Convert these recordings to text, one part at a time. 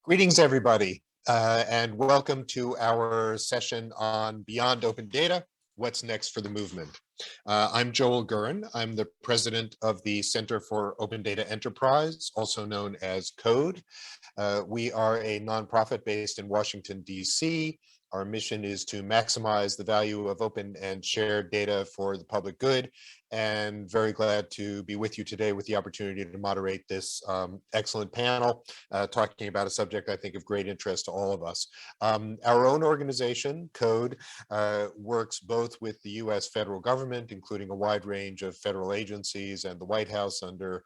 Greetings, everybody, and welcome to our session on Beyond Open Data, What's Next for the Movement. I'm Joel Gurin. I'm the president of the Center for Open Data Enterprise, also known as CODE. We are a nonprofit based in Washington, D.C. Our mission is to maximize the value of open and shared data for the public good, and very glad to be with you today with the opportunity to moderate this excellent panel talking about a subject I think of great interest to all of us. Our own organization, CODE, works both with the U.S. federal government, including a wide range of federal agencies and the White House under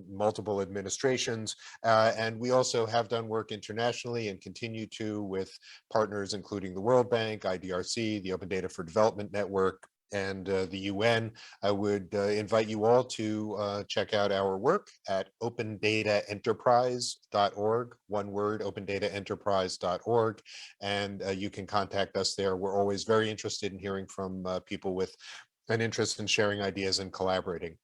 multiple administrations, and we also have done work internationally and continue to with partners including the World Bank, IDRC, the Open Data for Development Network, and the UN. I would invite you all to check out our work at opendataenterprise.org, one word, opendataenterprise.org, and you can contact us there. We're always very interested in hearing from people with an interest in sharing ideas and collaborating.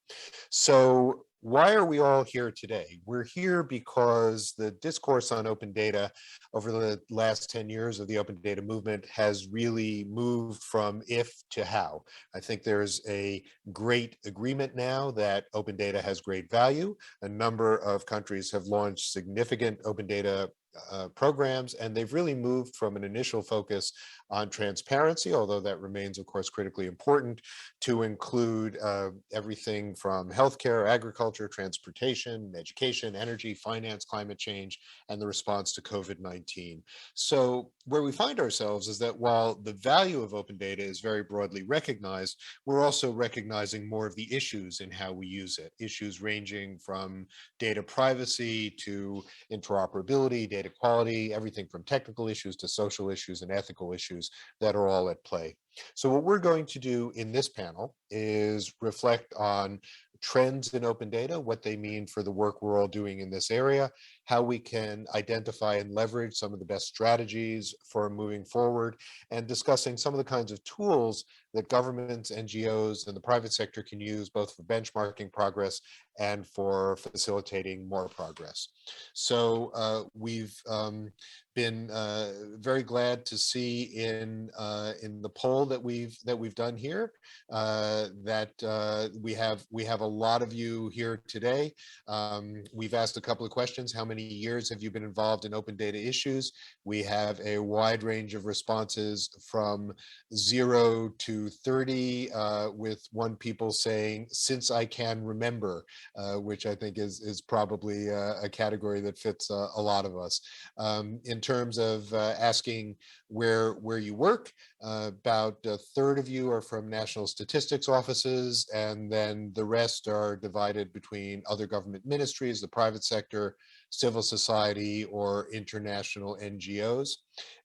So why are we all here today? We're here because the discourse on open data over the last 10 years of the open data movement has really moved from if to how. I think there's a great agreement now that open data has great value. A number of countries have launched significant open data programs, and they've really moved from an initial focus on transparency, although that remains, of course, critically important, to include everything from healthcare, agriculture, transportation, education, energy, finance, climate change, and the response to COVID-19. So where we find ourselves is that while the value of open data is very broadly recognized, we're also recognizing more of the issues in how we use it, issues ranging from data privacy to interoperability, data quality, everything from technical issues to social issues and ethical issues that are all at play. So what we're going to do in this panel is reflect on trends in open data, what they mean for the work we're all doing in this area, how we can identify and leverage some of the best strategies for moving forward, and discussing some of the kinds of tools that governments, NGOs, and the private sector can use both for benchmarking progress and for facilitating more progress. So we've been very glad to see in the poll that we've done here that we have a lot of you here today. We've asked a couple of questions. How many years have you been involved in open data issues? We have a wide range of responses from 0 to 30, with one people saying, since I can remember, which I think is probably a category that fits a lot of us. In terms of asking where you work, about a third of you are from national statistics offices, and then the rest are divided between other government ministries, the private sector, civil society, or international NGOs.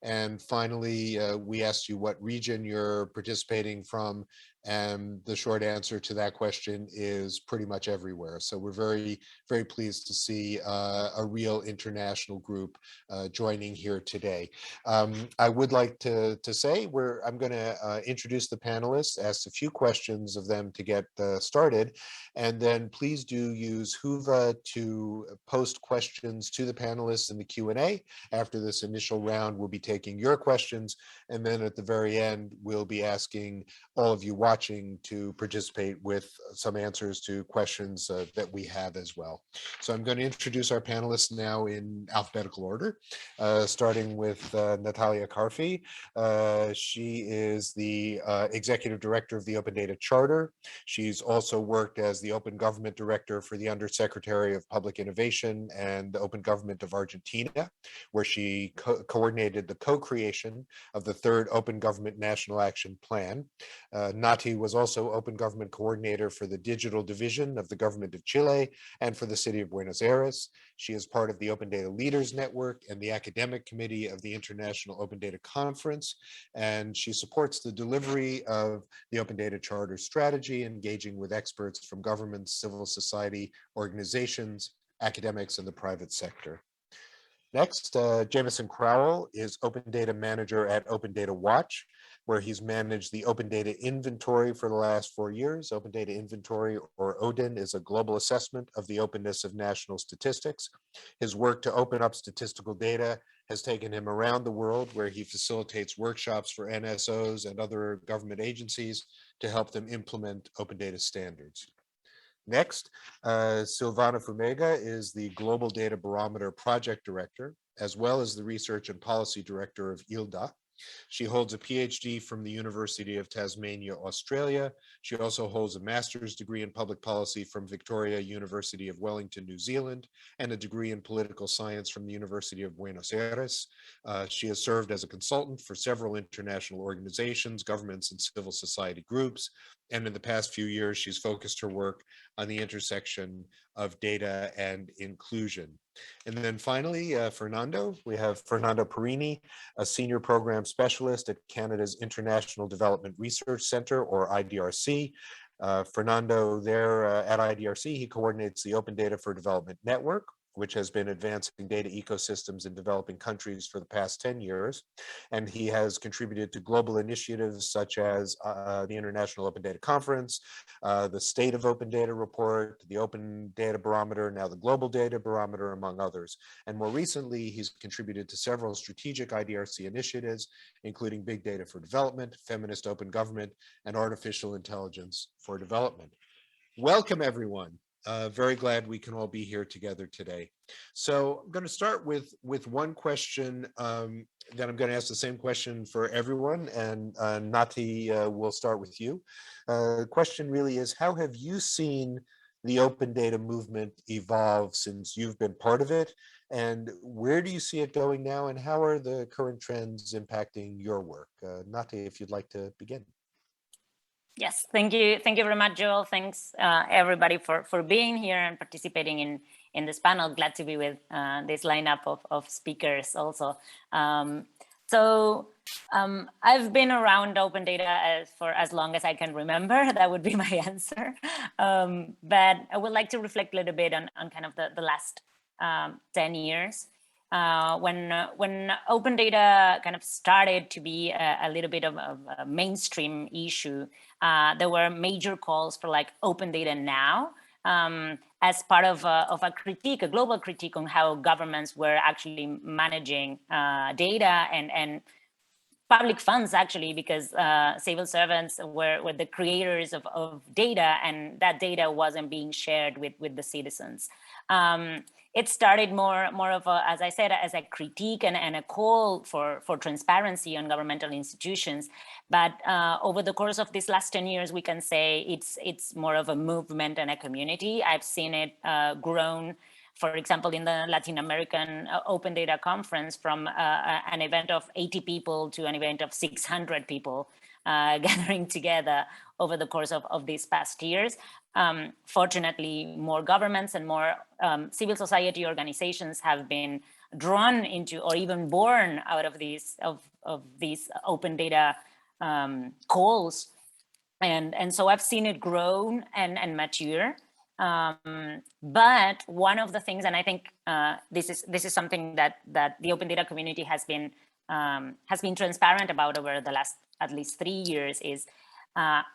And finally, we asked you what region you're participating from, and the short answer to that question is pretty much everywhere. So we're very, very pleased to see a real international group joining here today. I would like to say I'm going to introduce the panelists, ask a few questions of them to get started, and then please do use Whova to post questions to the panelists in the Q&A. After this initial round, we'll be taking your questions, and then at the very end, we'll be asking all of you watching to participate with some answers to questions that we have as well. So I'm going to introduce our panelists now in alphabetical order, starting with Natalia Carfi. She is the Executive Director of the Open Data Charter. She's also worked as the Open Government Director for the Undersecretary of Public Innovation and the Open Government of Argentina, where she coordinated the co-creation of the third Open Government National Action Plan. Nati was also Open Government Coordinator for the Digital Division of the Government of Chile and for the City of Buenos Aires. She is part of the Open Data Leaders Network and the Academic Committee of the International Open Data Conference, and she supports the delivery of the Open Data Charter strategy, engaging with experts from governments, civil society organizations, academics, and the private sector. Next, Jameson Crowl is Open Data Manager at Open Data Watch. where he's managed the Open Data Inventory for the last 4 years. Open Data Inventory, or ODIN, is a global assessment of the openness of national statistics. His work to open up statistical data has taken him around the world, where he facilitates workshops for NSOs and other government agencies to help them implement open data standards. Next, Silvana Fumega is the Global Data Barometer Project Director, as well as the Research and Policy Director of ILDA. She holds a PhD from the University of Tasmania, Australia. She also holds a master's degree in public policy from Victoria University of Wellington, New Zealand, and a degree in political science from the University of Buenos Aires. She has served as a consultant for several international organizations, governments, and civil society groups. And in the past few years, she's focused her work on the intersection of data and inclusion. And then finally, Fernando, we have Fernando Perini, a senior program specialist at Canada's International Development Research Centre, or IDRC. Fernando there at IDRC, he coordinates the Open Data for Development Network, which has been advancing data ecosystems in developing countries for the past 10 years. And he has contributed to global initiatives such as the International Open Data Conference, the State of Open Data Report, the Open Data Barometer, now the Global Data Barometer, among others. And more recently, he's contributed to several strategic IDRC initiatives, including Big Data for Development, Feminist Open Government, and Artificial Intelligence for Development. Welcome, everyone. Very glad we can all be here together today. So I'm going to start with one question that I'm going to ask the same question for everyone, and Nati, we'll start with you. The question really is, how have you seen the open data movement evolve since you've been part of it? And where do you see it going now? And how are the current trends impacting your work? Nati, if you'd like to begin. Yes, thank you very much, Joel. Thanks everybody for being here and participating in this panel. Glad to be with this lineup of speakers also. I've been around open data for as long as I can remember. That would be my answer. But I would like to reflect a little bit on kind of the last 10 years. When open data kind of started to be a little bit of a mainstream issue, there were major calls for like open data now, as part of a critique, a global critique on how governments were actually managing data and public funds, actually, because civil servants were the creators of data, and that data wasn't being shared with the citizens. It started more of a, as I said, as a critique and a call for transparency on governmental institutions. But over the course of these last 10 years, we can say it's more of a movement and a community. I've seen it grown, for example, in the Latin American Open Data Conference, from an event of 80 people to an event of 600 people gathering together over the course of these past years. Fortunately, more governments and more civil society organizations have been drawn into, or even born out of these open data calls, and so I've seen it grow and mature. But one of the things, and I think this is something that the open data community has been transparent about over the last at least 3 years, is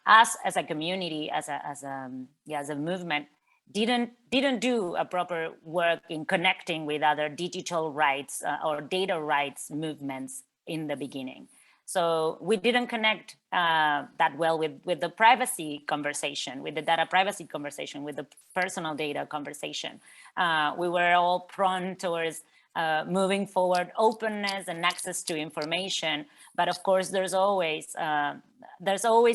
us as a community, as a movement, didn't do a proper work in connecting with other digital rights or data rights movements in the beginning. So we didn't connect that well with the privacy conversation, with the data privacy conversation, with the personal data conversation. We were all prone towards moving forward openness and access to information, but of course there's always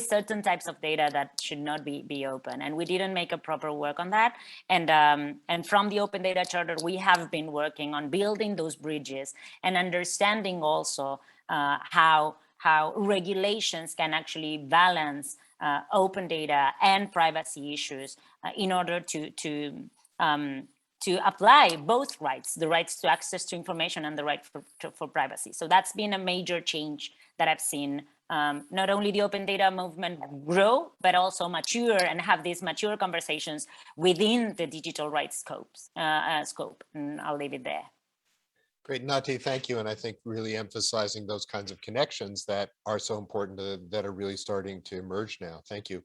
certain types of data that should not be open, and we didn't make a proper work on that. And from the Open Data Charter, we have been working on building those bridges and understanding also how regulations can actually balance open data and privacy issues in order to apply both rights, the rights to access to information and the right for privacy. So that's been a major change that I've seen, not only the open data movement grow, but also mature and have these mature conversations within the digital rights scope. And I'll leave it there. Great, Nati, thank you. And I think really emphasizing those kinds of connections that are so important that are really starting to emerge now. Thank you.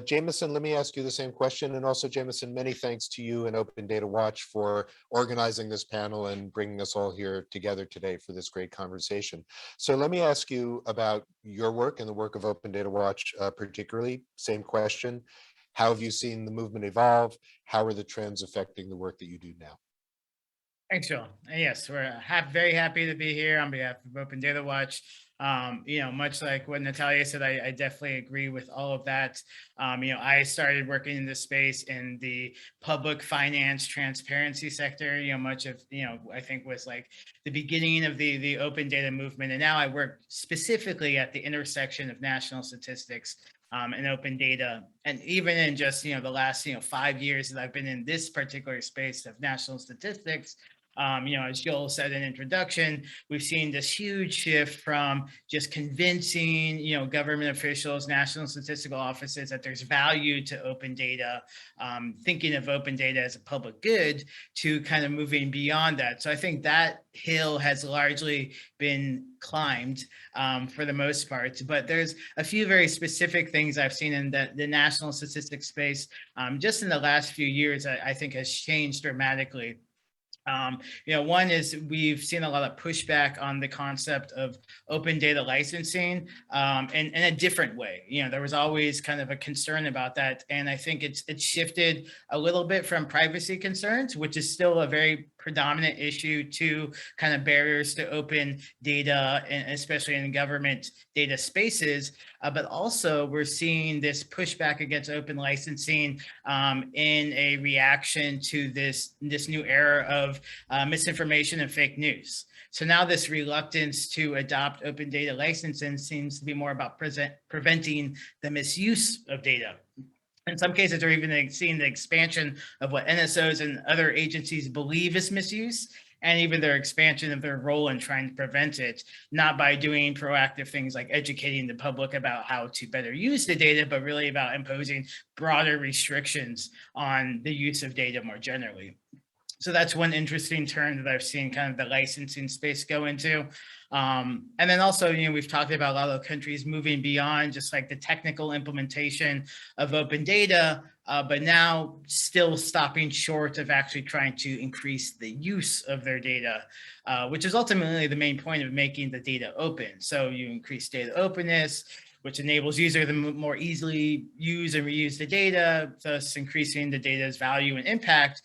Jameson, let me ask you the same question. And also, Jameson, many thanks to you and Open Data Watch for organizing this panel and bringing us all here together today for this great conversation. So let me ask you about your work and the work of Open Data Watch particularly. Same question. How have you seen the movement evolve? How are the trends affecting the work that you do now? Thanks, Joel. Yes, we're very happy to be here on behalf of Open Data Watch. Much like what Natalia said, I definitely agree with all of that. I started working in this space in the public finance transparency sector. Much of I think was like the beginning of the open data movement, and now I work specifically at the intersection of national statistics and open data. And even in just the last 5 years that I've been in this particular space of national statistics, as Joel said in introduction, we've seen this huge shift from just convincing, government officials, national statistical offices that there's value to open data, thinking of open data as a public good, to kind of moving beyond that. So I think that hill has largely been climbed for the most part, but there's a few very specific things I've seen in the national statistics space just in the last few years. I think has changed dramatically. One is we've seen a lot of pushback on the concept of open data licensing in a different way. There was always kind of a concern about that. And I think it's shifted a little bit from privacy concerns, which is still a very predominant issue, to kind of barriers to open data, and especially in government data spaces. But also we're seeing this pushback against open licensing in a reaction to this new era of misinformation and fake news. So now this reluctance to adopt open data licensing seems to be more about preventing the misuse of data. In some cases, they're even seeing the expansion of what NSOs and other agencies believe is misuse, and even their expansion of their role in trying to prevent it, not by doing proactive things like educating the public about how to better use the data, but really about imposing broader restrictions on the use of data more generally. So that's one interesting turn that I've seen kind of the licensing space go into. And then also, we've talked about a lot of countries moving beyond just like the technical implementation of open data, but now still stopping short of actually trying to increase the use of their data, which is ultimately the main point of making the data open. So you increase data openness, which enables users to more easily use and reuse the data, thus increasing the data's value and impact.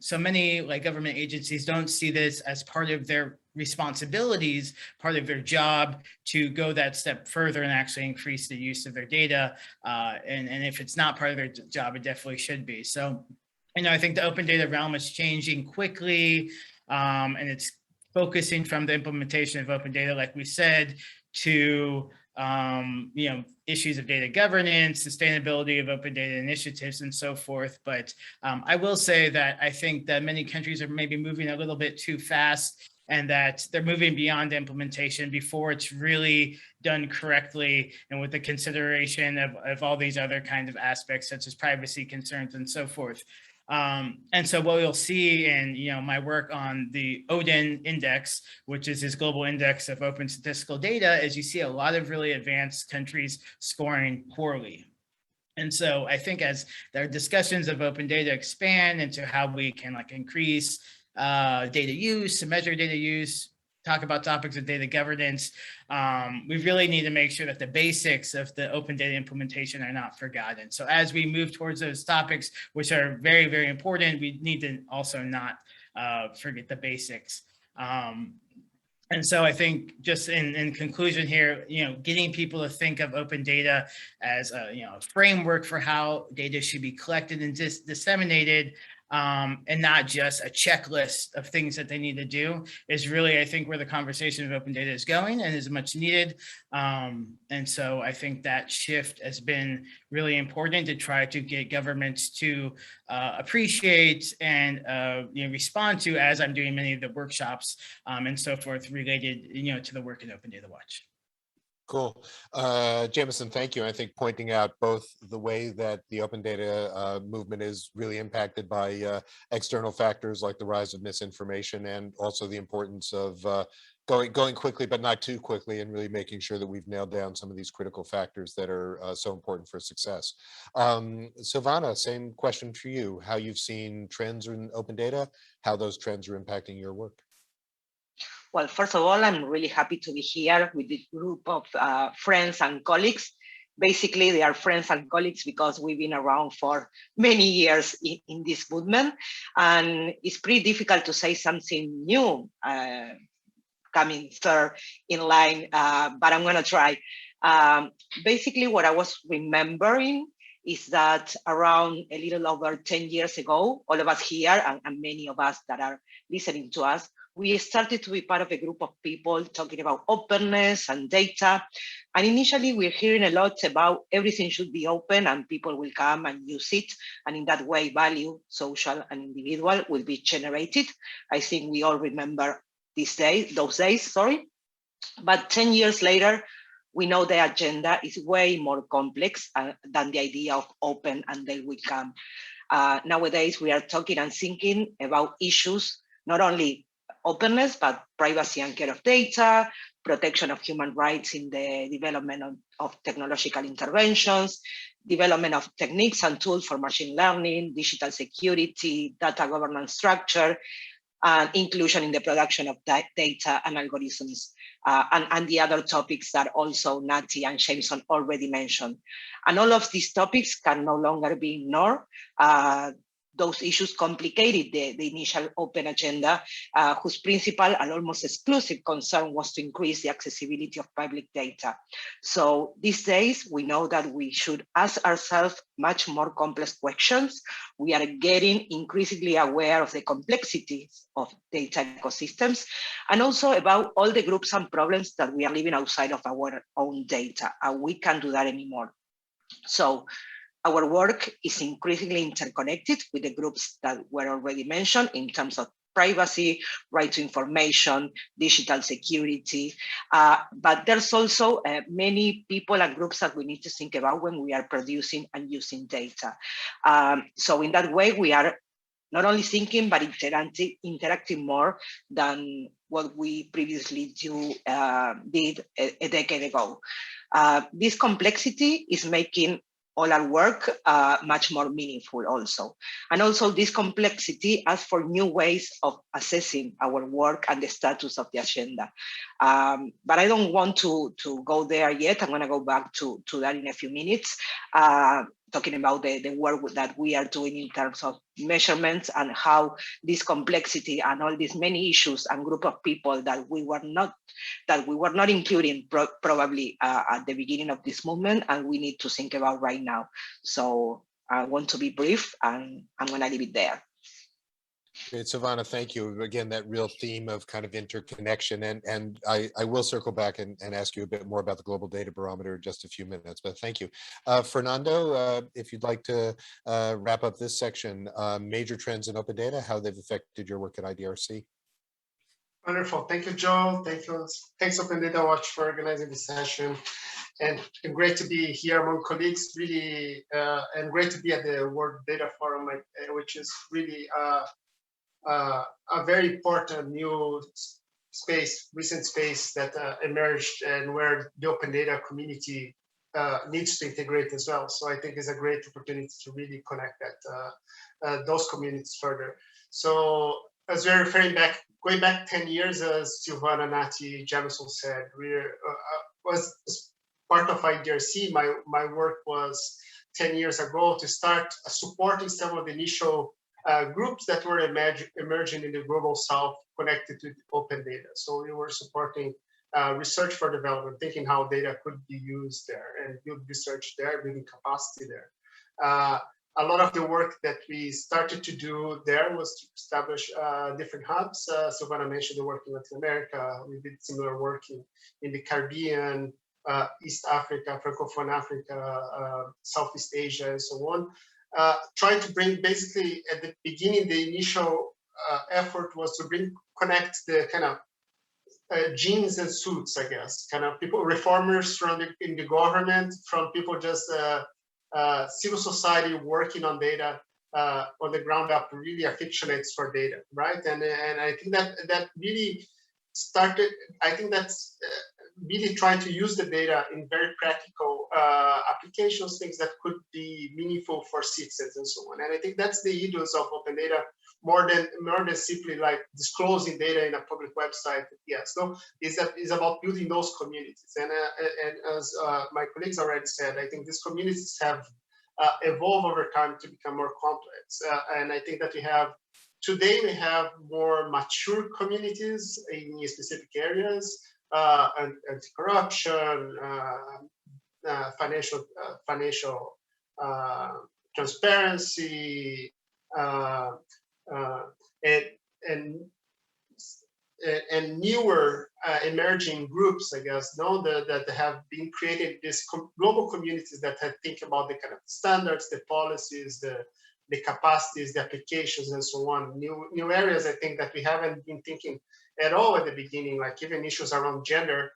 So many government agencies don't see this as part of their responsibilities, part of their job to go that step further and actually increase the use of their data. And if it's not part of their job, it definitely should be. So, I think the open data realm is changing quickly, and it's focusing from the implementation of open data, like we said, to issues of data governance, sustainability of open data initiatives, and so forth. But I will say that I think that many countries are maybe moving a little bit too fast, and that they're moving beyond implementation before it's really done correctly, and with the consideration of all these other kinds of aspects, such as privacy concerns and so forth. And so what we'll see in my work on the ODIN index, which is this global index of open statistical data, is you see a lot of really advanced countries scoring poorly. And so I think as their discussions of open data expand into how we can increase data use, measure data use, talk about topics of data governance, we really need to make sure that the basics of the open data implementation are not forgotten. So as we move towards those topics, which are very, very important, we need to also not forget the basics. And so I think just in conclusion here, getting people to think of open data as a framework for how data should be collected and disseminated, and not just a checklist of things that they need to do, is really, I think, where the conversation of open data is going and is much needed. And so I think that shift has been really important to try to get governments to appreciate and respond to, as I'm doing many of the workshops and so forth related to the work in Open Data Watch. Cool. Jameson, thank you. I think pointing out both the way that the open data movement is really impacted by external factors like the rise of misinformation, and also the importance of going quickly, but not too quickly, and really making sure that we've nailed down some of these critical factors that are so important for success. Silvana, same question for you. How you've seen trends in open data, how those trends are impacting your work? Well, first of all, I'm really happy to be here with this group of friends and colleagues. Basically, they are friends and colleagues because we've been around for many years in this movement. And it's pretty difficult to say something new coming third in line, but I'm gonna try. Basically, what I was remembering is that around a little over 10 years ago, all of us here and many of us that are listening to us, we started to be part of a group of people talking about openness and data. And initially we're hearing a lot about everything should be open and people will come and use it. And in that way, value, social and individual, will be generated. I think we all remember those days. But 10 years later, we know the agenda is way more complex than the idea of open and they will come. Nowadays, we are talking and thinking about issues, not only openness, but privacy and care of data, protection of human rights in the development of technological interventions, development of techniques and tools for machine learning, digital security, data governance structure, and inclusion in the production of data and algorithms, and the other topics that also Nati and Jameson already mentioned. And all of these topics can no longer be ignored. Those issues complicated the initial open agenda, whose principal and almost exclusive concern was to increase the accessibility of public data. So these days, we know that we should ask ourselves much more complex questions. We are getting increasingly aware of the complexities of data ecosystems, and also about all the groups and problems that we are living outside of our own data, and we can't do that anymore. So our work is increasingly interconnected with the groups that were already mentioned in terms of privacy, right to information, digital security. But there's also many people and groups that we need to think about when we are producing and using data. So in that way, we are not only thinking, but interacting more than what we previously did a decade ago. This complexity is making all our work much more meaningful also. And also this complexity asks for new ways of assessing our work and the status of the agenda. But I don't want to go there yet. I'm gonna go back to that in a few minutes, talking about the work that we are doing in terms of measurements and how this complexity and all these many issues and group of people that we were not including probably at the beginning of this movement, and we need to think about right now. So I want to be brief, and I'm going to leave it there. Great, Silvana, thank you. Again, that real theme of kind of interconnection, and I will circle back and ask you a bit more about the Global Data Barometer in just a few minutes, but thank you. Fernando, if you'd like to wrap up this section, major trends in open data, how they've affected your work at IDRC. Wonderful. Thank you, Joe. Thanks Open Data Watch for organizing this session. And great to be here among colleagues, really, and great to be at the World Data Forum, which is really a very important new recent space that emerged, and where the open data community needs to integrate as well. So I think it's a great opportunity to really connect those communities further. So as we're going back 10 years, as Silvana, Nati, Jameson said, was part of IDRC. My work was 10 years ago to start supporting some of the initial groups that were emerging in the global south connected to open data. So we were supporting research for development, thinking how data could be used there and build research there, building capacity there. A lot of the work that we started to do there was to establish different hubs. Silvana mentioned the work in Latin America. We did similar work in the Caribbean, East Africa, Francophone Africa, Southeast Asia, and so on. Trying to bring, basically at the beginning, the initial effort was to connect the kind of jeans and suits, I guess, kind of people, reformers in the government, from people just civil society working on data on the ground up, really aficionates for data, right? And I think that really started. I think that's really trying to use the data in very practical applications, things that could be meaningful for citizens and so on. And I think that's the ethos of open data, more than simply like disclosing data in a public website. Yes, no, is about building those communities. And as my colleagues already said, I think these communities have evolved over time to become more complex. And I think that today we have more mature communities in specific areas, anti-corruption, financial transparency, and newer emerging groups, I guess, that have been created, these global communities that have think about the kind of standards, the policies, the capacities, the applications, and so on. New areas, I think, that we haven't been thinking at all at the beginning, like even issues around gender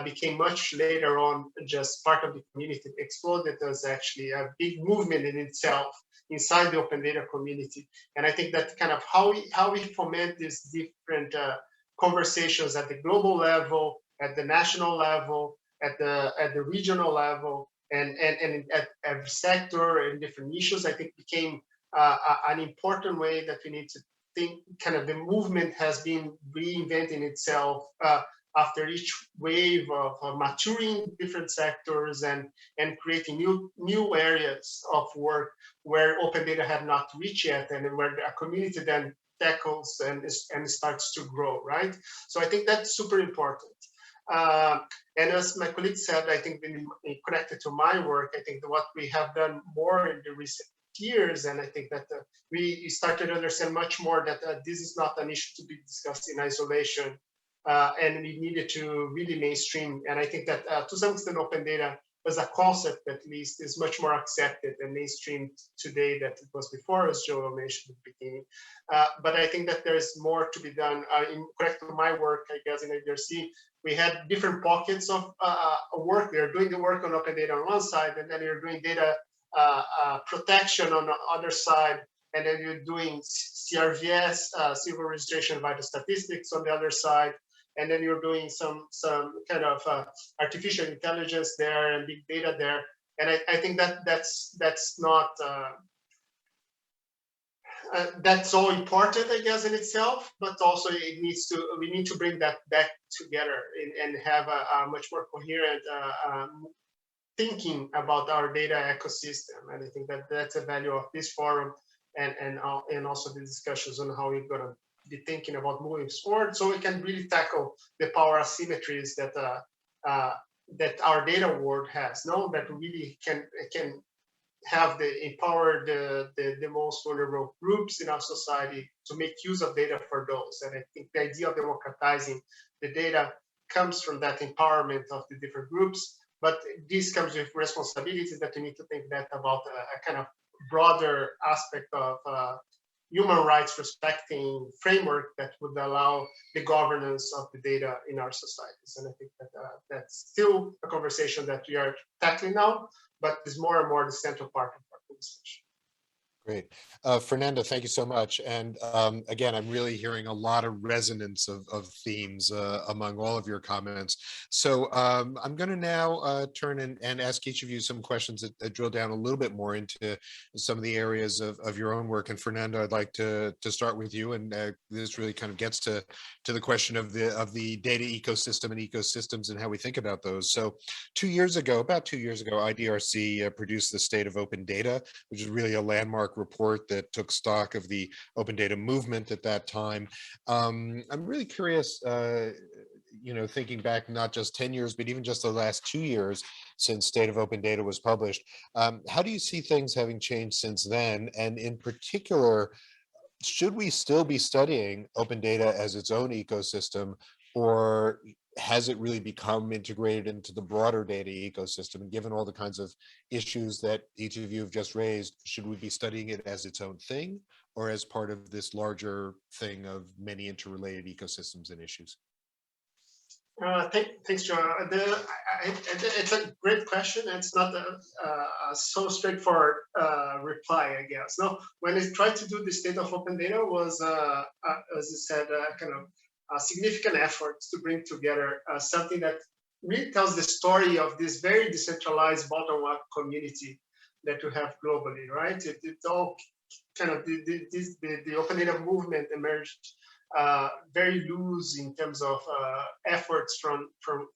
became much later on just part of the community, exploded as actually a big movement in itself inside the open data community. And I think that kind of how we foment these different conversations at the global level, at the national level, at the regional level, and at every sector and different issues, I think became an important way that we need to think. Kind of the movement has been reinventing itself after each wave of maturing different sectors and creating new areas of work where open data have not reached yet, and where a community then tackles and starts to grow, right? So I think that's super important. And as my colleague said, I think connected to my work, I think what we have done more in the recent years, and I think that we started to understand much more that this is not an issue to be discussed in isolation, and we needed to really mainstream. And I think that to some extent, open data as a concept, at least, is much more accepted and mainstreamed today than it was before, as Joel mentioned at the beginning. But I think that there's more to be done. In correct to my work, I guess, in IDRC, we had different pockets of work. We are doing the work on open data on one side, and then you're doing data protection on the other side, and then you're doing CRVS, civil registration vital statistics, on the other side, and then you're doing some kind of artificial intelligence there and big data there. And I think that's not that's all important, I guess, in itself, but also we need to bring that back together and have a much more coherent thinking about our data ecosystem. And I think that that's a value of this forum, and also the discussions on how we're going to be thinking about moving forward, so we can really tackle the power asymmetries that that our data world has. That really can have empower the most vulnerable groups in our society to make use of data for those. And I think the idea of democratizing the data comes from that empowerment of the different groups. But this comes with responsibilities that we need to think about a kind of broader aspect of human rights respecting framework that would allow the governance of the data in our societies. And I think that that's still a conversation that we are tackling now, but is more and more the central part of our conversation. Great. Fernando, thank you so much. And again, I'm really hearing a lot of resonance of themes among all of your comments. So I'm going to now turn and ask each of you some questions that drill down a little bit more into some of the areas of your own work. And Fernando, I'd like to start with you. And this really kind of gets to the question of the data ecosystem and ecosystems and how we think about those. So about 2 years ago, IDRC produced the State of Open Data, which is really a landmark report that took stock of the open data movement at that time. I'm really curious, thinking back not just 10 years, but even just the last 2 years since State of Open Data was published. How do you see things having changed since then? And in particular, should we still be studying open data as its own ecosystem, or has it really become integrated into the broader data ecosystem? And given all the kinds of issues that each of you have just raised, should we be studying it as its own thing or as part of this larger thing of many interrelated ecosystems and issues? Thanks, Joe. It's a great question. It's not a so straightforward reply, I guess. No, when I tried to do the state of open data was, as I said, kind of significant efforts to bring together something that really tells the story of this very decentralized bottom-up community that we have globally, right? It's all kind of the open data movement emerged very loose in terms of efforts from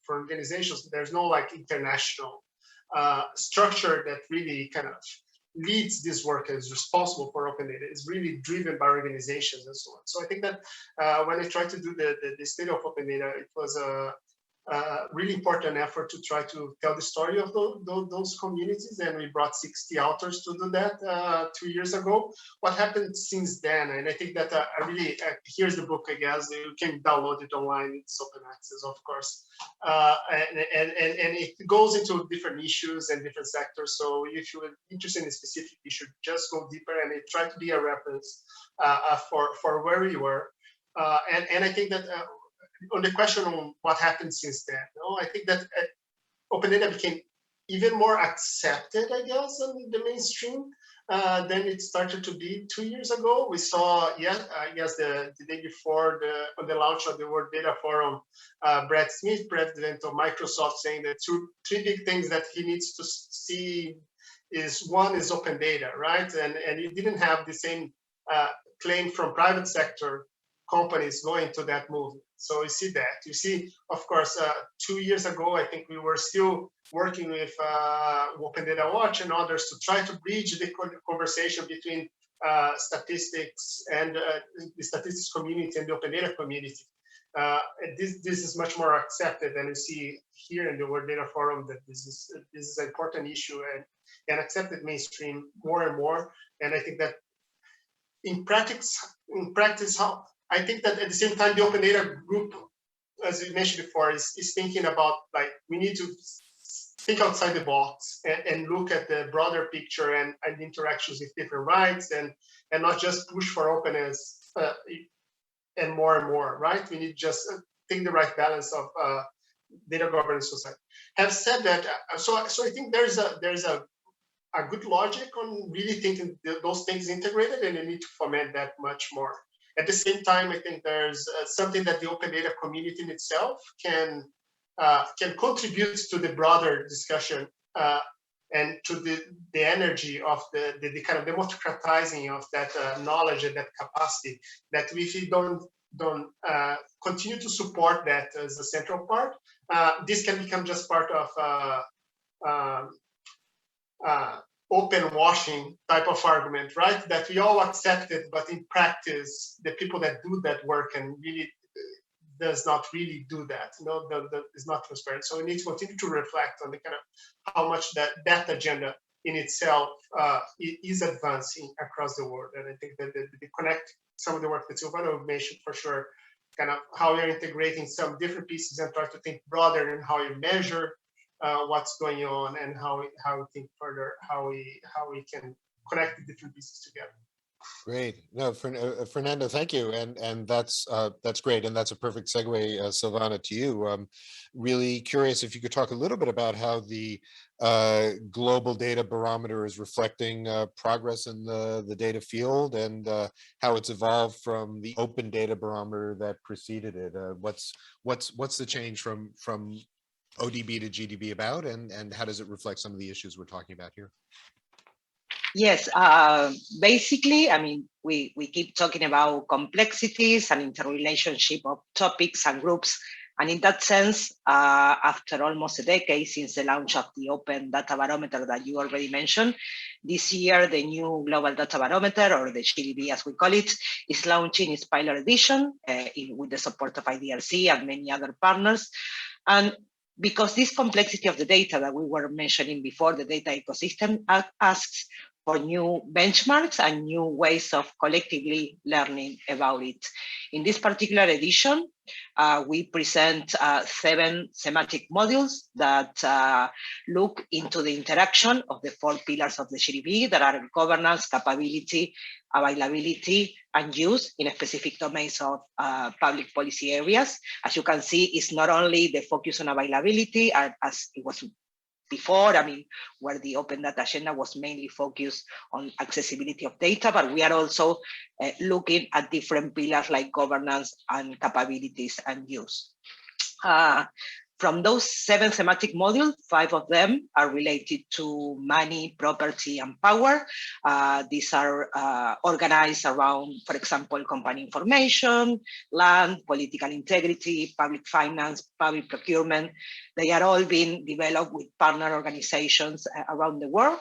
organizations. There's no like international structure that really kind of leads this work and is responsible for open data. It's really driven by organizations and so on. So I think that when I tried to do the state of open data, it was a really important effort to try to tell the story of those communities, and we brought 60 authors to do that 2 years ago. What happened since then? And I think that here's the book, I guess. You can download it online. It's open access, of course. And it goes into different issues and different sectors. So if you're interested in a specific issue, just go deeper, and it try to be a reference for where we were. And I think that on the question on what happened since then, I think that open data became even more accepted, I guess, in the mainstream than it started to be 2 years ago. We saw, I guess the day before on the launch of the World Data Forum, Brad Smith, president of Microsoft, saying that three big things that he needs to see is one is open data, right? And he didn't have the same claim from private sector companies going to that movement. So you see that. You see, of course, 2 years ago, I think we were still working with Open Data Watch and others to try to bridge the conversation between statistics and the statistics community and the open data community. This is much more accepted, and you see here in the World Data Forum that this is an important issue and accepted mainstream more and more. And I think that in practice, how I think that at the same time, the open data group, as you mentioned before, is thinking about like we need to think outside the box and look at the broader picture and interactions with different rights and not just push for openness and more, right? We need to just think the right balance of data governance society. Have said that, so I think there's a good logic on really thinking those things integrated, and you need to foment that much more. At the same time, I think there's something that the open data community in itself can contribute to the broader discussion and to the energy of the kind of democratizing of that knowledge and that capacity. That if we don't continue to support that as a central part, this can become just part of open washing type of argument, right? That we all accept it, but in practice, the people that do that work and really does not really do that. That is not transparent. So we need to continue to reflect on the kind of how much that agenda in itself is advancing across the world. And I think that they connect some of the work that Silvano mentioned for sure, kind of how we're integrating some different pieces and try to think broader in how you measure what's going on and how we think further, how we can connect the different pieces together. Great. No, Fernando, thank you. And that's great. And that's a perfect segue, Silvana, to you. Really curious if you could talk a little bit about how the Global Data Barometer is reflecting progress in the data field and how it's evolved from the Open Data Barometer that preceded it. What's the change from ODB to GDB about, and how does it reflect some of the issues we're talking about here? Yes, basically, I mean, we keep talking about complexities and interrelationship of topics and groups. And in that sense, after almost a decade since the launch of the Open Data Barometer that you already mentioned, this year, the new Global Data Barometer, or the GDB as we call it, is launching its pilot edition with the support of IDRC and many other partners. And because this complexity of the data that we were mentioning before, the data ecosystem asks for new benchmarks and new ways of collectively learning about it. In this particular edition, we present 7 thematic modules that look into the interaction of the 4 pillars of the GDP that are governance, capability, availability, and use in specific domains of public policy areas. As you can see, it's not only the focus on availability, as it was before, where the open data agenda was mainly focused on accessibility of data, but we are also looking at different pillars like governance and capabilities and use. From those 7 thematic modules, 5 of them are related to money, property, and power. These are organized around, for example, company information, land, political integrity, public finance, public procurement. They are all being developed with partner organizations around the world.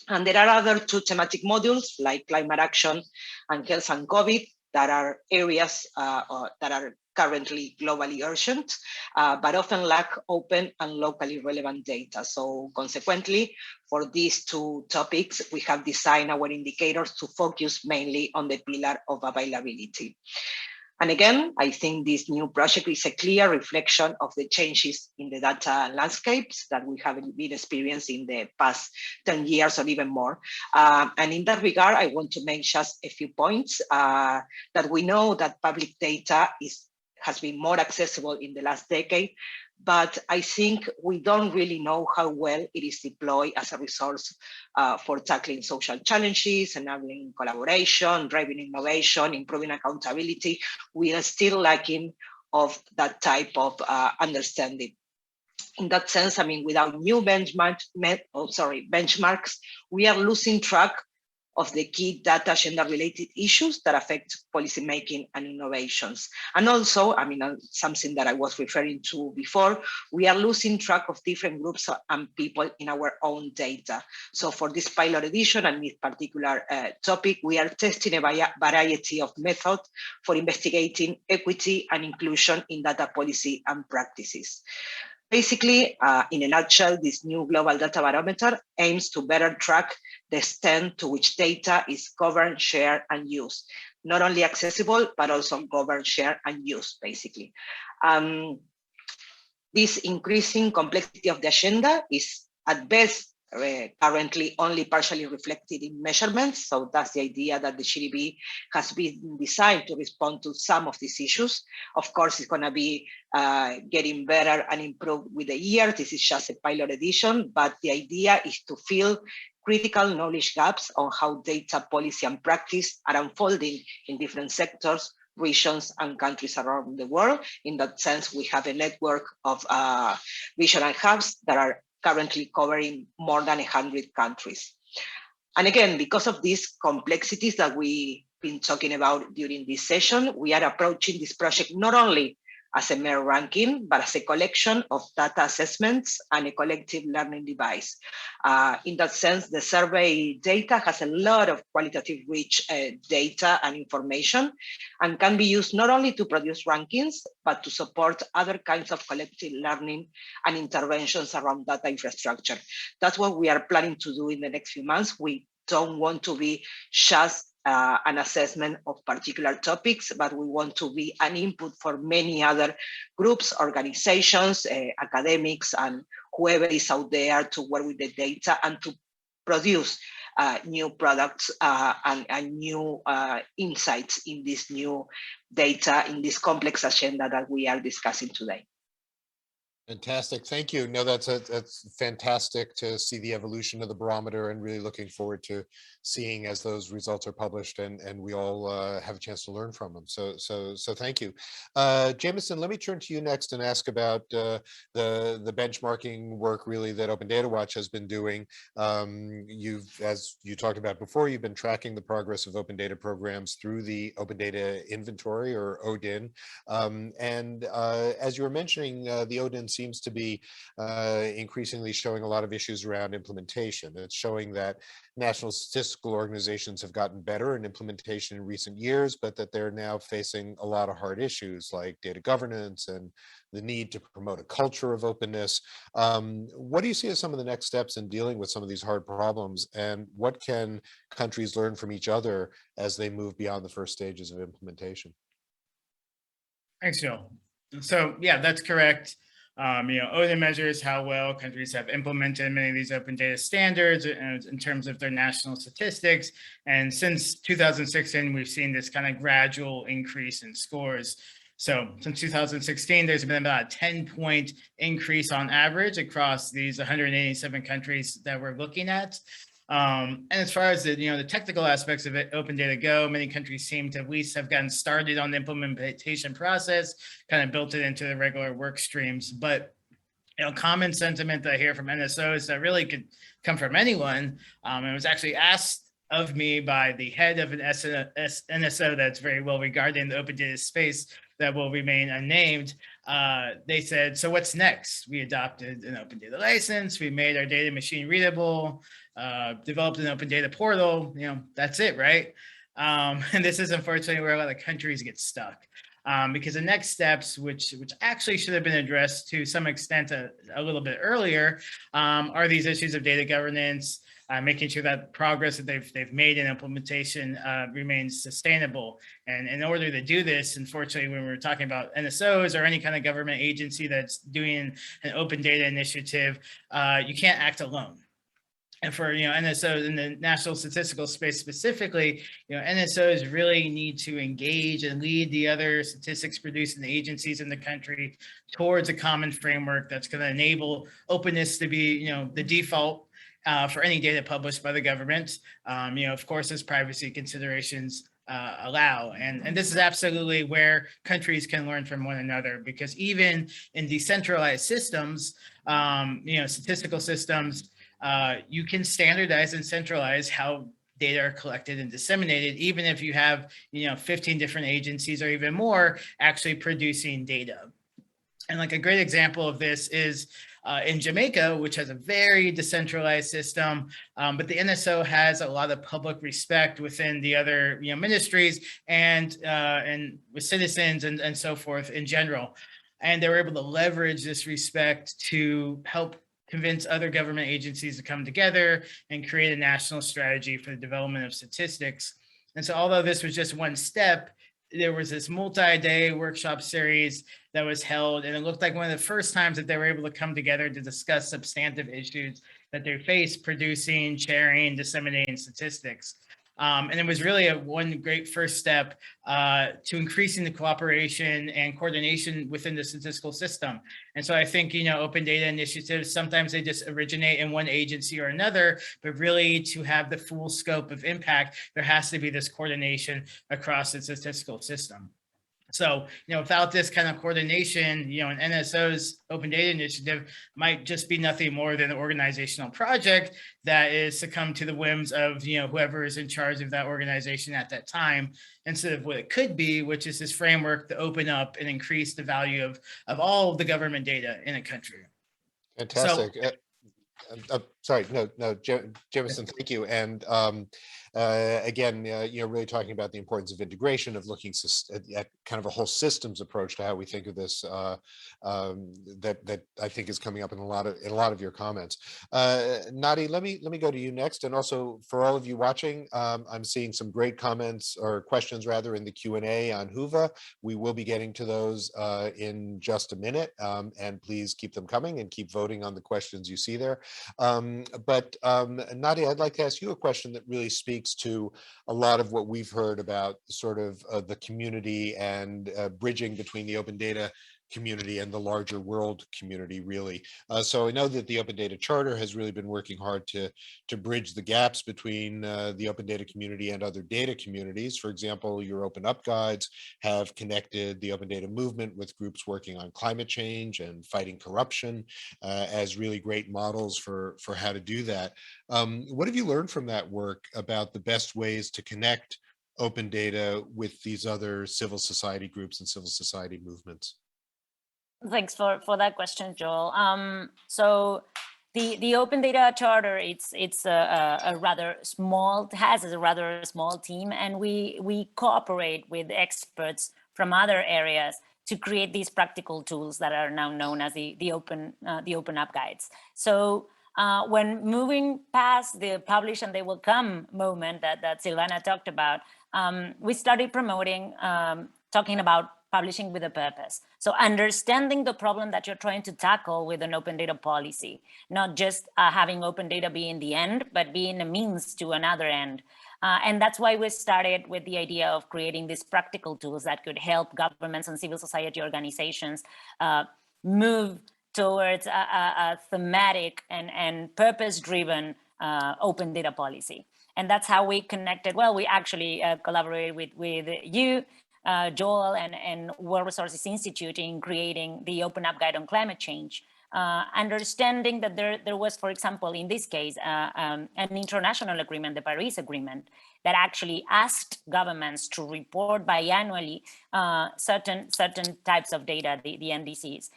And there are other 2 thematic modules like climate action and health and COVID that are areas that are currently globally urgent, but often lack open and locally relevant data. So consequently, for these 2 topics, we have designed our indicators to focus mainly on the pillar of availability. And again, I think this new project is a clear reflection of the changes in the data landscapes that we have been experiencing in the past 10 years or even more. And in that regard, I want to make just a few points that we know that public data has been more accessible in the last decade, but I think we don't really know how well it is deployed as a resource for tackling social challenges, enabling collaboration, driving innovation, improving accountability. We are still lacking of that type of understanding. In that sense, without new benchmarks, we are losing track of the key data agenda-related issues that affect policymaking and innovations. And also, something that I was referring to before, we are losing track of different groups and people in our own data. So for this pilot edition and this particular topic, we are testing a variety of methods for investigating equity and inclusion in data policy and practices. Basically, in a nutshell, this new Global Data Barometer aims to better track the extent to which data is governed, shared, and used. Not only accessible, but also governed, shared, and used, basically. This increasing complexity of the agenda is, at best, currently only partially reflected in measurements. So that's the idea that the GDP has been designed to respond to some of these issues. Of course, it's going to be getting better and improved with the year. This is just a pilot edition, but the idea is to fill critical knowledge gaps on how data policy and practice are unfolding in different sectors, regions, and countries around the world. In that sense, we have a network of regional hubs that are currently covering more than 100 countries. And again, because of these complexities that we've been talking about during this session, we are approaching this project not only as a mere ranking, but as a collection of data assessments and a collective learning device. In that sense, the survey data has a lot of qualitative rich data and information and can be used not only to produce rankings, but to support other kinds of collective learning and interventions around data infrastructure. That's what we are planning to do in the next few months. We don't want to be just an assessment of particular topics, but we want to be an input for many other groups, organizations, academics, and whoever is out there to work with the data and to produce new products and new insights in this new data, in this complex agenda that we are discussing today. Fantastic. Thank you. No, that's fantastic to see the evolution of the barometer, and really looking forward to seeing as those results are published and we all have a chance to learn from them. So thank you. Jameson, let me turn to you next and ask about the benchmarking work really that Open Data Watch has been doing. As you talked about before, you've been tracking the progress of open data programs through the Open Data Inventory, or ODIN. And as you were mentioning, the ODIN seems to be increasingly showing a lot of issues around implementation. It's showing that national statistical organizations have gotten better in implementation in recent years, but that they're now facing a lot of hard issues like data governance and the need to promote a culture of openness. What do you see as some of the next steps in dealing with some of these hard problems, and what can countries learn from each other as they move beyond the first stages of implementation? Thanks, Joe. So yeah, that's correct. ODA measures how well countries have implemented many of these open data standards in terms of their national statistics. And since 2016, we've seen this kind of gradual increase in scores. So since 2016, there's been about a 10-point increase on average across these 187 countries that we're looking at. And as far as the technical aspects of it, open data go, many countries seem to at least have gotten started on the implementation process, kind of built it into the regular work streams. But common sentiment that I hear from NSOs that really could come from anyone, and was actually asked of me by the head of an NSO that's very well regarded in the open data space that will remain unnamed. They said, so what's next? We adopted an open data license, we made our data machine readable, developed an open data portal, that's it, right? And this is unfortunately where a lot of countries get stuck. Because the next steps, which actually should have been addressed to some extent a little bit earlier, are these issues of data governance, making sure that progress that they've made in implementation remains sustainable. And in order to do this, unfortunately, when we're talking about NSOs or any kind of government agency that's doing an open data initiative, you can't act alone. And for NSOs in the national statistical space specifically, NSOs really need to engage and lead the other statistics producing agencies in the country towards a common framework that's going to enable openness to be the default for any data published by the government. Of course, as privacy considerations allow. And this is absolutely where countries can learn from one another, because even in decentralized systems, statistical systems, you can standardize and centralize how data are collected and disseminated, even if you have 15 different agencies or even more actually producing data. And like a great example of this is in Jamaica, which has a very decentralized system, but the NSO has a lot of public respect within the other ministries and with citizens and so forth in general. And they were able to leverage this respect to help convince other government agencies to come together and create a national strategy for the development of statistics. And so although this was just one step, there was this multi-day workshop series that was held, and it looked like one of the first times that they were able to come together to discuss substantive issues that they face producing, sharing, disseminating statistics. And it was really one great first step to increasing the cooperation and coordination within the statistical system. And so I think, open data initiatives, sometimes they just originate in one agency or another, but really to have the full scope of impact, there has to be this coordination across the statistical system. So, without this kind of coordination, an NSO's open data initiative might just be nothing more than an organizational project that is succumb to the whims of, whoever is in charge of that organization at that time, instead of what it could be, which is this framework to open up and increase the value of all of the government data in a country. Fantastic. Sorry, no, Jameson, thank you. And again, really talking about the importance of integration, of looking at kind of a whole systems approach to how we think of this. That I think is coming up in a lot of your comments. Nadi, let me go to you next, and also for all of you watching, I'm seeing some great comments or questions rather in the Q&A on Whova. We will be getting to those in just a minute, and please keep them coming and keep voting on the questions you see there. But Nadia, I'd like to ask you a question that really speaks to a lot of what we've heard about sort of the community and bridging between the open data community and the larger world community, really. So I know that the Open Data Charter has really been working hard to bridge the gaps between the open data community and other data communities. For example, your Open Up guides have connected the open data movement with groups working on climate change and fighting corruption as really great models for how to do that. What have you learned from that work about the best ways to connect open data with these other civil society groups and civil society movements? Thanks for that question, Joel. So the Open Data Charter, it's a rather small, has a rather small team, and we cooperate with experts from other areas to create these practical tools that are now known as the Open Up Guides. So when moving past the publish and they will come moment that Silvana talked about, we started promoting, talking about publishing with a purpose. So understanding the problem that you're trying to tackle with an open data policy, not just having open data be in the end, but being a means to another end. And that's why we started with the idea of creating these practical tools that could help governments and civil society organizations move towards a thematic and purpose-driven open data policy. And that's how we connected. Well, we actually collaborated with you, Joel, and World Resources Institute in creating the Open Up Guide on Climate Change. Understanding that there was, for example, in this case, an international agreement, the Paris Agreement, that actually asked governments to report biannually certain types of data, the NDCs.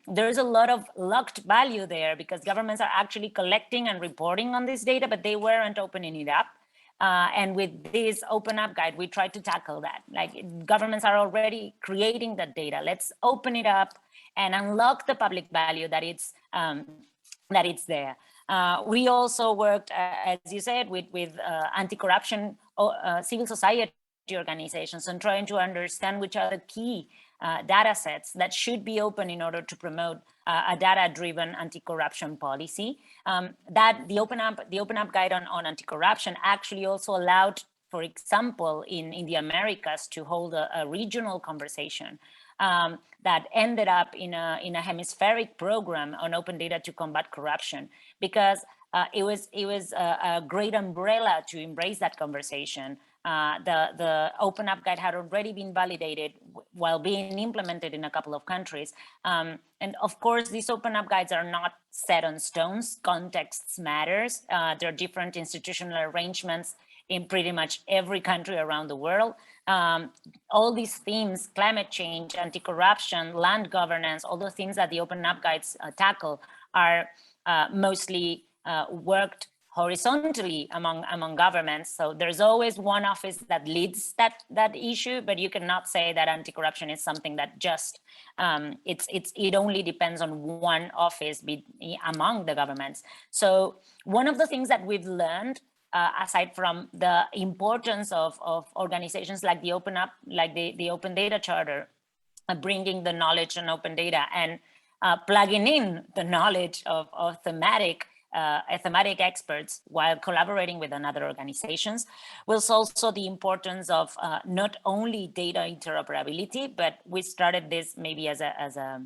There's a lot of locked value there because governments are actually collecting and reporting on this data, but they weren't opening it up. And with this Open Up Guide, we try to tackle that. Like governments are already creating that data. Let's open it up and unlock the public value that it's there. We also worked, as you said, with anti-corruption civil society organizations and trying to understand which are the key data sets that should be open in order to promote a data-driven anti-corruption policy. That the Open Up Guide on anti-corruption actually also allowed, for example, in the Americas to hold a regional conversation that ended up in a hemispheric program on open data to combat corruption, because it was a great umbrella to embrace that conversation. The Open Up Guide had already been validated while being implemented in a couple of countries. And of course, these Open Up Guides are not set on stones. Contexts matters. There are different institutional arrangements in pretty much every country around the world. All these themes, climate change, anti-corruption, land governance, all the things that the Open Up Guides tackle are mostly worked horizontally among governments. So there's always one office that leads that issue, but you cannot say that anti-corruption is something that just, it only depends on one office among the governments. So one of the things that we've learned, aside from the importance of organizations like the Open Data Charter, bringing the knowledge on open data and plugging in the knowledge of thematic experts while collaborating with other organizations, was also the importance of not only data interoperability, but we started this maybe as a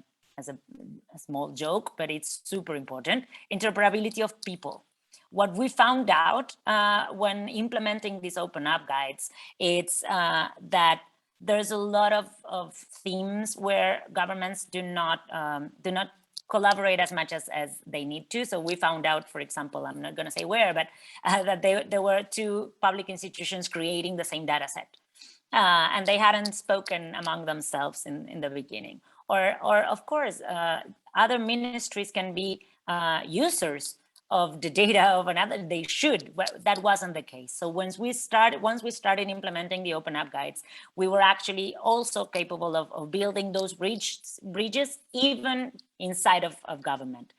small joke, but it's super important, interoperability of people. What we found out when implementing these Open Up Guides, it's that there's a lot of themes where governments do not collaborate as much as they need to. So we found out, for example, I'm not going to say where, but that there were two public institutions creating the same data set. And they hadn't spoken among themselves in the beginning. Or of course, other ministries can be users of the data of another, they should, but that wasn't the case. So once we started implementing the Open Up Guides, we were actually also capable of building those bridges even inside of government.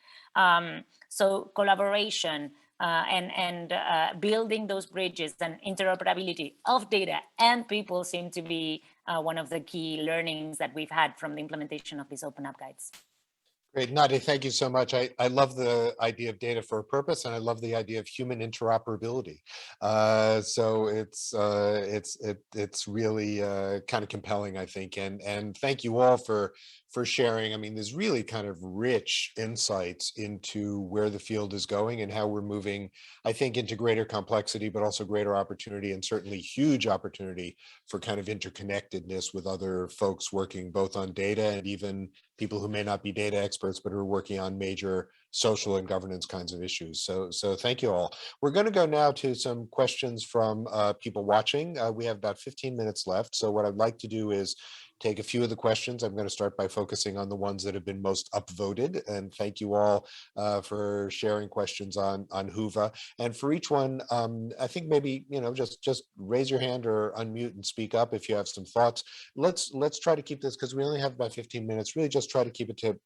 So collaboration and building those bridges and interoperability of data and people seem to be one of the key learnings that we've had from the implementation of these Open Up Guides. Great, Nadia, thank you so much. I love the idea of data for a purpose, and I love the idea of human interoperability. So it's really kind of compelling, I think. And thank you all for sharing. I mean, there's really kind of rich insights into where the field is going and how we're moving, I think, into greater complexity, but also greater opportunity, and certainly huge opportunity for kind of interconnectedness with other folks working both on data and even people who may not be data experts, but are working on major social and governance kinds of issues. So thank you all. We're going to go now to some questions from people watching. We have about 15 minutes left. So what I'd like to do is take a few of the questions. I'm going to start by focusing on the ones that have been most upvoted. And thank you all for sharing questions on Whova. And for each one, I think maybe, just raise your hand or unmute and speak up if you have some thoughts. Let's try to keep this, because we only have about 15 minutes, really just try to keep it to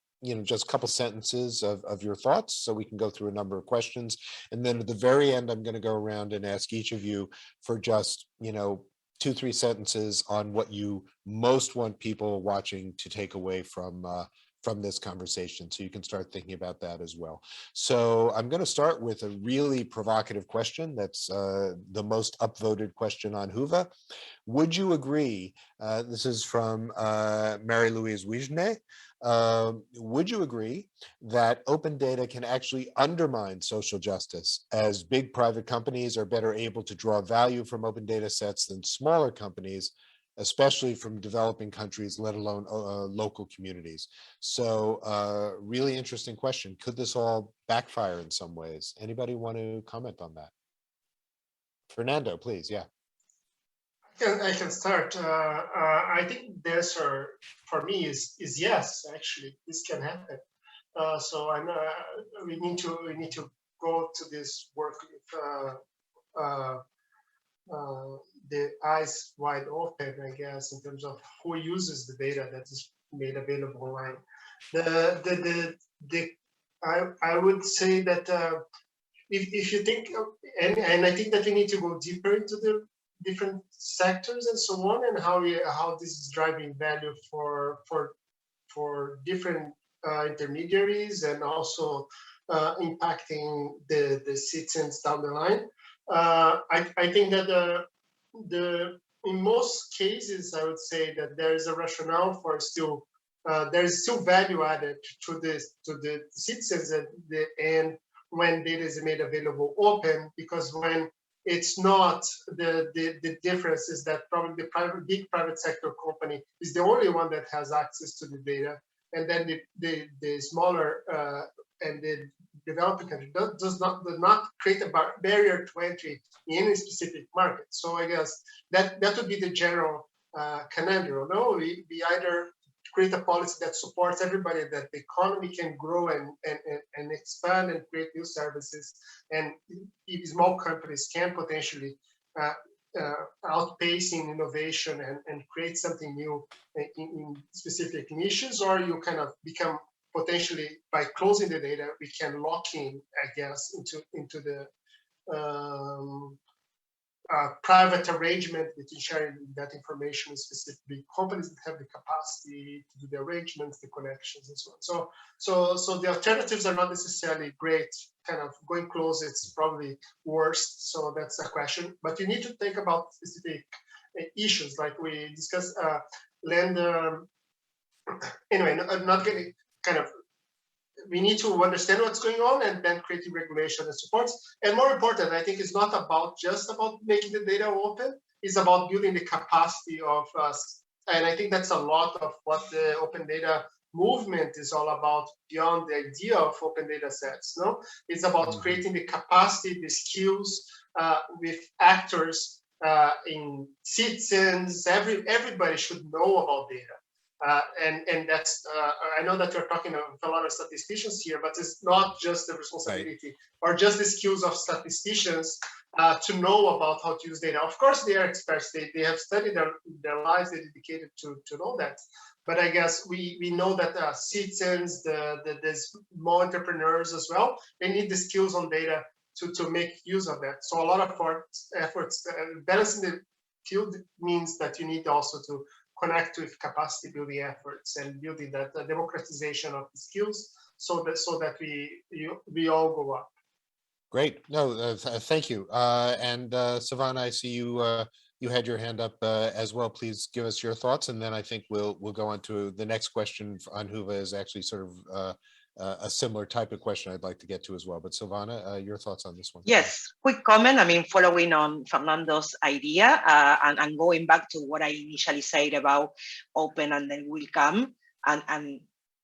just a couple sentences of your thoughts so we can go through a number of questions. And then at the very end, I'm going to go around and ask each of you for just, 2-3 sentences on what you most want people watching to take away from this conversation. So you can start thinking about that as well. So I'm going to start with a really provocative question. That's the most upvoted question on Whova. Would you agree, this is from Mary-Louise Wijne, would you agree that open data can actually undermine social justice, as big private companies are better able to draw value from open data sets than smaller companies, especially from developing countries, let alone local communities? So really interesting question. Could this all backfire in some ways? Anybody want to comment on that? Fernando, please. Yeah. I can start. I think the answer for me is yes. Actually, this can happen. So we need to go to this work with the eyes wide open, I guess, in terms of who uses the data that is made available online. I would say that if you think, and I think that we need to go deeper into the different sectors and so on, and how this is driving value for different intermediaries, and also impacting the citizens down the line. I think that in most cases, I would say that there is a rationale for there is still value added to the citizens at the end when data is made available open, because when it's not, the difference is that probably the big private sector company is the only one that has access to the data, and then the smaller and the developing country does not create a barrier to entry in any specific market. So I guess that would be the general conundrum. No, we either create a policy that supports everybody, that the economy can grow and expand and create new services, and small companies can potentially outpacing innovation and create something new in specific niches, or you kind of become potentially, by closing the data, we can lock in, I guess, into the private arrangement between sharing that information with specific big companies that have the capacity to do the arrangements, the connections, and so on. So the alternatives are not necessarily great. Kind of going close, it's probably worse. So that's a question. But you need to think about specific issues, like we discussed. Anyway, I'm not getting kind of. We need to understand what's going on and then creating regulation and supports. And more important, I think, it's not just about making the data open. It's about building the capacity of us. And I think that's a lot of what the open data movement is all about, beyond the idea of open data sets. No, it's about creating the capacity, the skills with actors, in citizens. Everybody should know about data. And that's, I know that we're talking of a lot of statisticians here, but it's not just the responsibility or just the skills of statisticians to know about how to use data. Of course, they are experts. They have studied their lives, they're dedicated to know that. But I guess we know that citizens, the small entrepreneurs as well, they need the skills on data to make use of that. So a lot of efforts balancing the field means that you need also to connect with capacity building efforts and building that democratization of the skills, so that we all go up. Great. No, thank you. And Savannah, I see you had your hand up as well. Please give us your thoughts, and then I think we'll go on to the next question on Whova. Is actually sort of a similar type of question I'd like to get to as well. But Savannah, your thoughts on this one? Yes, quick comment. I mean, following on Fernando's idea and going back to what I initially said about open and then will come, and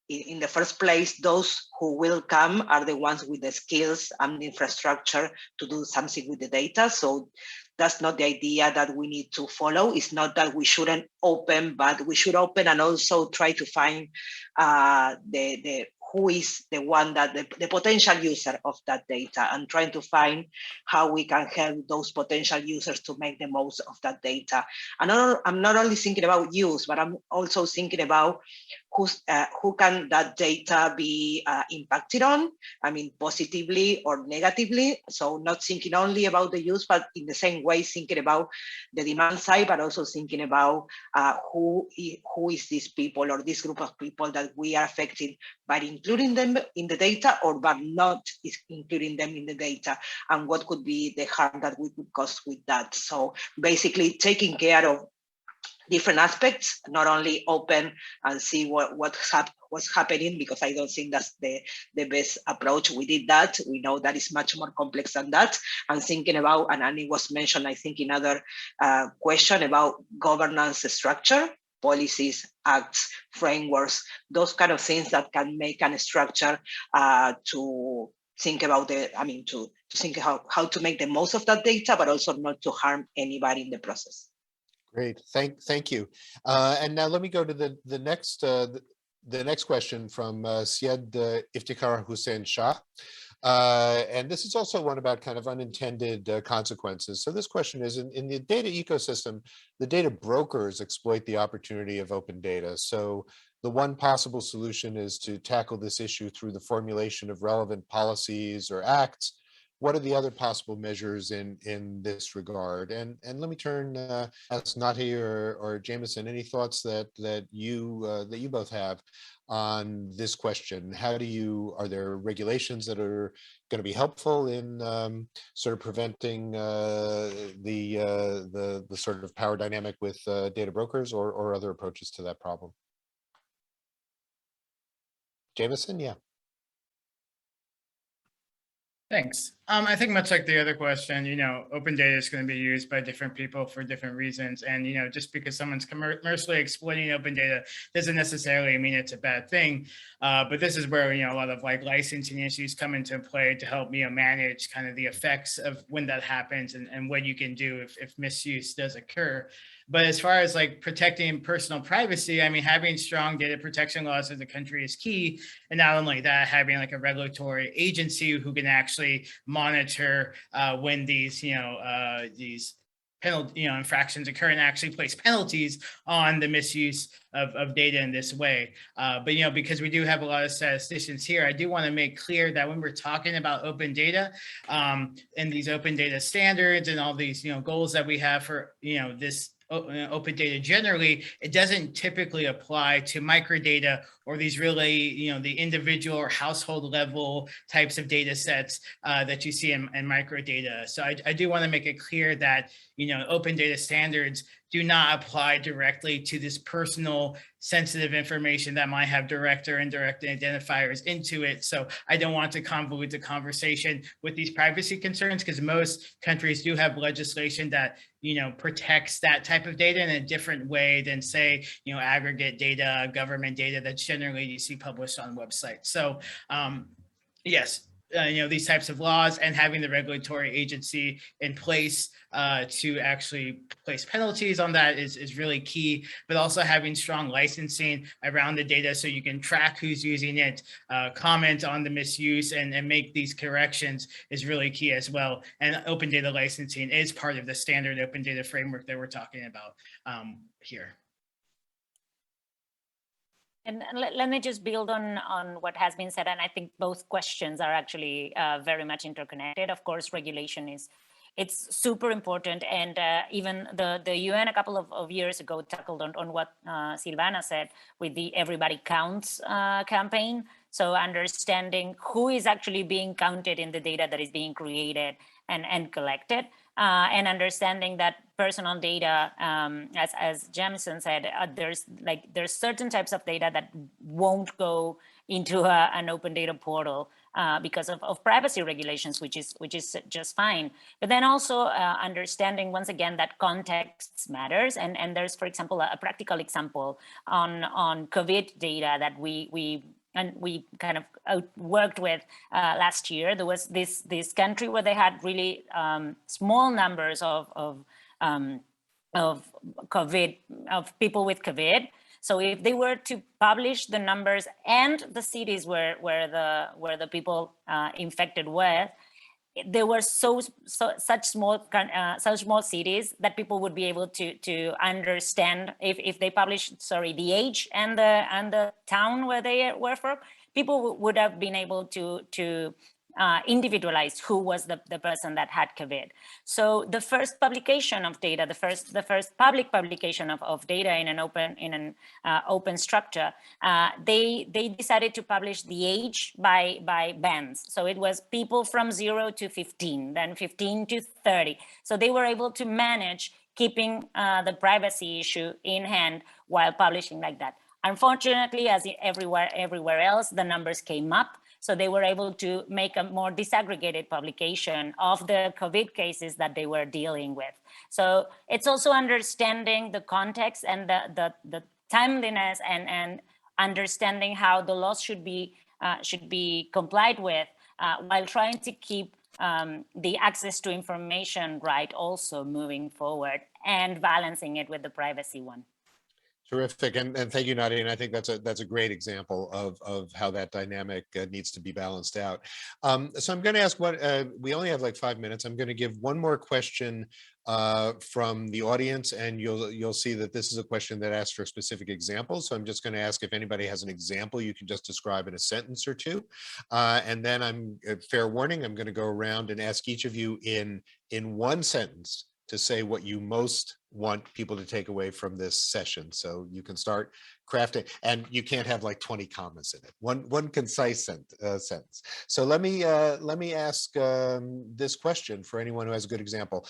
in the first place, those who will come are the ones with the skills and the infrastructure to do something with the data. So that's not the idea that we need to follow. It's not that we shouldn't open, but we should open and also try to find who is the one that the potential user of that data, and trying to find how we can help those potential users to make the most of that data. And I'm not only thinking about use, but I'm also thinking about who can that data be impacted on, I mean, positively or negatively. So not thinking only about the use, but in the same way, thinking about the demand side, but also thinking about who is these people or this group of people that we are affected by including them in the data, or by not including them in the data, and what could be the harm that we could cause with that. So basically taking care of different aspects, not only open and see what's happening, because I don't think that's the best approach. We did that. We know that is much more complex than that. And thinking about, and it was mentioned, I think, in other question about governance structure, policies, acts, frameworks, those kind of things that can make a structure to think about to think how to make the most of that data, but also not to harm anybody in the process. Great, thank you. And now let me go to the next question from Syed Iftikhar Hussain Shah. And this is also one about kind of unintended consequences. So this question is, in the data ecosystem, the data brokers exploit the opportunity of open data. So the one possible solution is to tackle this issue through the formulation of relevant policies or acts. What are the other possible measures in this regard? And let me turn, ask Natalia or Jameson, any thoughts that you both have on this question? Are there regulations that are going to be helpful in sort of preventing the sort of power dynamic with data brokers, or other approaches to that problem? Jameson, yeah. Thanks. I think much like the other question, open data is going to be used by different people for different reasons. And, just because someone's commercially exploiting open data doesn't necessarily mean it's a bad thing. But this is where, a lot of licensing issues come into play to help, manage kind of the effects of when that happens and what you can do if misuse does occur. But as far as protecting personal privacy, having strong data protection laws in the country is key. And not only that, having a regulatory agency who can actually monitor when these penalty infractions occur and actually place penalties on the misuse of data in this way. But because we do have a lot of statisticians here, I do want to make clear that when we're talking about open data and these open data standards and all these goals that we have for this open data generally, it doesn't typically apply to microdata or these really, the individual or household level types of data sets that you see in microdata. So I do want to make it clear that, open data standards do not apply directly to this personal sensitive information that might have direct or indirect identifiers into it. So I don't want to convolute the conversation with these privacy concerns, because most countries do have legislation that, protects that type of data in a different way than, say, aggregate data, government data that's generally you see published on websites. So yes, these types of laws and having the regulatory agency in place to actually place penalties on that is really key, but also having strong licensing around the data so you can track who's using it, comment on the misuse and make these corrections is really key as well. And open data licensing is part of the standard open data framework that we're talking about here. And let me just build on what has been said. And I think both questions are actually very much interconnected. Of course, regulation it's super important. And even the UN a couple of years ago tackled on what Silvana said with the Everybody Counts campaign. So understanding who is actually being counted in the data that is being created and collected. And understanding that personal data, as Jameson said, there's certain types of data that won't go into an open data portal because of privacy regulations, which is just fine. But then also understanding once again that context matters. And there's, for example, a practical example on COVID data that we we kind of worked with last year. There was this country where they had really small numbers of COVID, of people with COVID. So if they were to publish the numbers and the cities where the people infected were, there were such small cities that people would be able to understand if they published, the age and the town where they were from. People would have been able to individualize who was the person that had COVID. So the first publication of data, the first public publication of data in an open structure, they decided to publish the age by bands. So it was people from 0 to 15, then 15 to 30. So they were able to manage keeping the privacy issue in hand while publishing like that. Unfortunately, as everywhere else, the numbers came up. So they were able to make a more disaggregated publication of the COVID cases that they were dealing with. So it's also understanding the context and the timeliness and understanding how the laws should be complied with while trying to keep the access to information right also moving forward and balancing it with the privacy one. Terrific, and thank you, Nadia. And I think that's a great example of how that dynamic needs to be balanced out. So I'm going to ask we only have like 5 minutes. I'm going to give one more question from the audience, and you'll see that this is a question that asks for specific examples. So I'm just going to ask if anybody has an example you can just describe in a sentence or two, and then fair warning, I'm going to go around and ask each of you in one sentence to say what you most want people to take away from this session. So you can start crafting, and you can't have like 20 commas in it. One concise sentence. So let me ask this question for anyone who has a good example.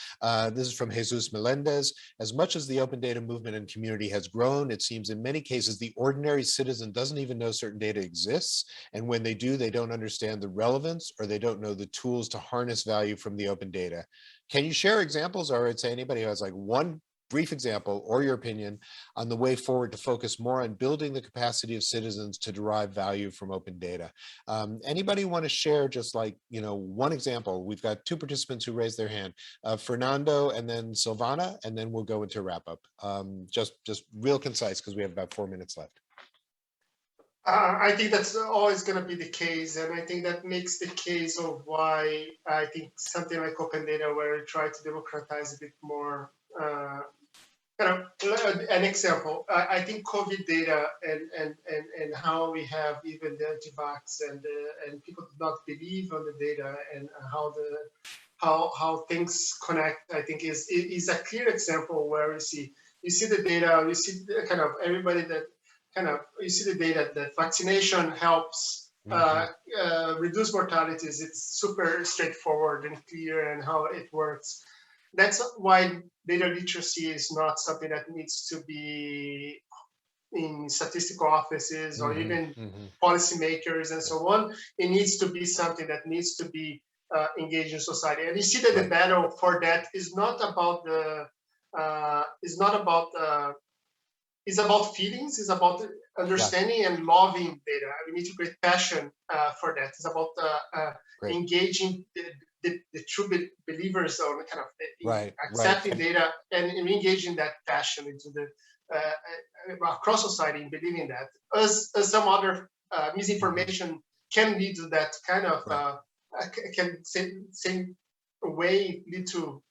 This is from Jesus Melendez. As much as the open data movement and community has grown, it seems in many cases the ordinary citizen doesn't even know certain data exists, and when they do, they don't understand the relevance, or they don't know the tools to harness value from the open data. Can you share examples, or I'd say anybody who has like one brief example or your opinion on the way forward to focus more on building the capacity of citizens to derive value from open data? Anybody want to share just like, one example? We've got two participants who raised their hand, Fernando and then Silvana, and then we'll go into wrap up. Just real concise because we have about 4 minutes left. I think that's always going to be the case, and I think that makes the case of why I think something like open data, where we try to democratize a bit more. An example, I think COVID data and how we have even the anti-vax and people do not believe on the data, and how things connect, I think is a clear example where you see the data, you see kind of everybody that you see the data that vaccination helps reduce mortalities. It's super straightforward and clear, and how it works. That's why data literacy is not something that needs to be in statistical offices or even policymakers and so on. It needs to be something that needs to be engaged in society. And you see that the battle for that is not about it's about feelings, it's about understanding and loving data. We need to create passion for that. It's about engaging the true believers, or kind of accepting data and engaging that passion into the across society in believing that. As some other misinformation can lead to that kind of can same way lead to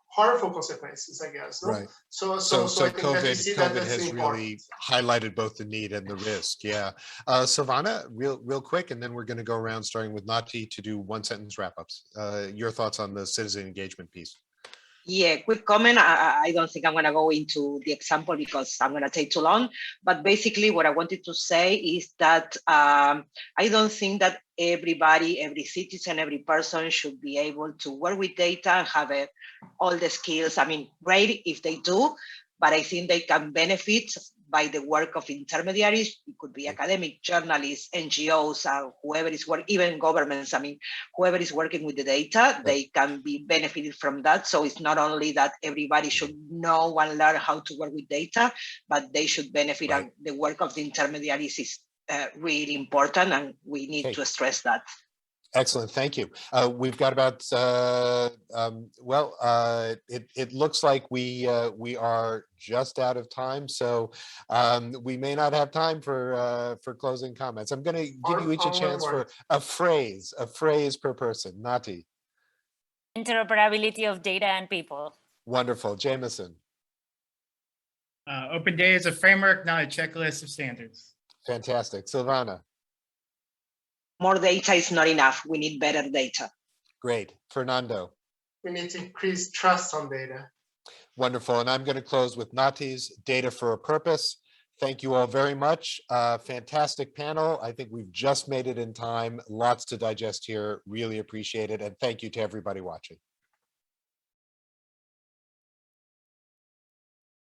harmful consequences, I guess. No? Right. So COVID has really highlighted both the need and the risk. Yeah. Silvana, real quick, and then we're going to go around starting with Nati to do one sentence wrap-ups. Your thoughts on the citizen engagement piece? Yeah, quick comment. I don't think I'm going to go into the example because I'm going to take too long. But basically what I wanted to say is that I don't think that everybody, every citizen, every person should be able to work with data and have all the skills. I mean, great if they do, but I think they can benefit by the work of intermediaries. It could be academic, journalists, NGOs, whoever is working, even governments. I mean, whoever is working with the data, they can be benefited from that. So it's not only that everybody should know and learn how to work with data, but they should benefit. The work of the intermediaries is really important, and we need to stress that. Excellent, thank you. We've got about, it looks like we are just out of time, so we may not have time for closing comments. I'm going to give you each a chance for a phrase per person. Nati. Interoperability of data and people. Wonderful. Jameson. Open data is a framework, not a checklist of standards. Fantastic. Silvana. More data is not enough. We need better data. Great. Fernando. We need to increase trust on data. Wonderful. And I'm going to close with Nati's data for a purpose. Thank you all very much. Fantastic panel. I think we've just made it in time. Lots to digest here. Really appreciate it. And thank you to everybody watching.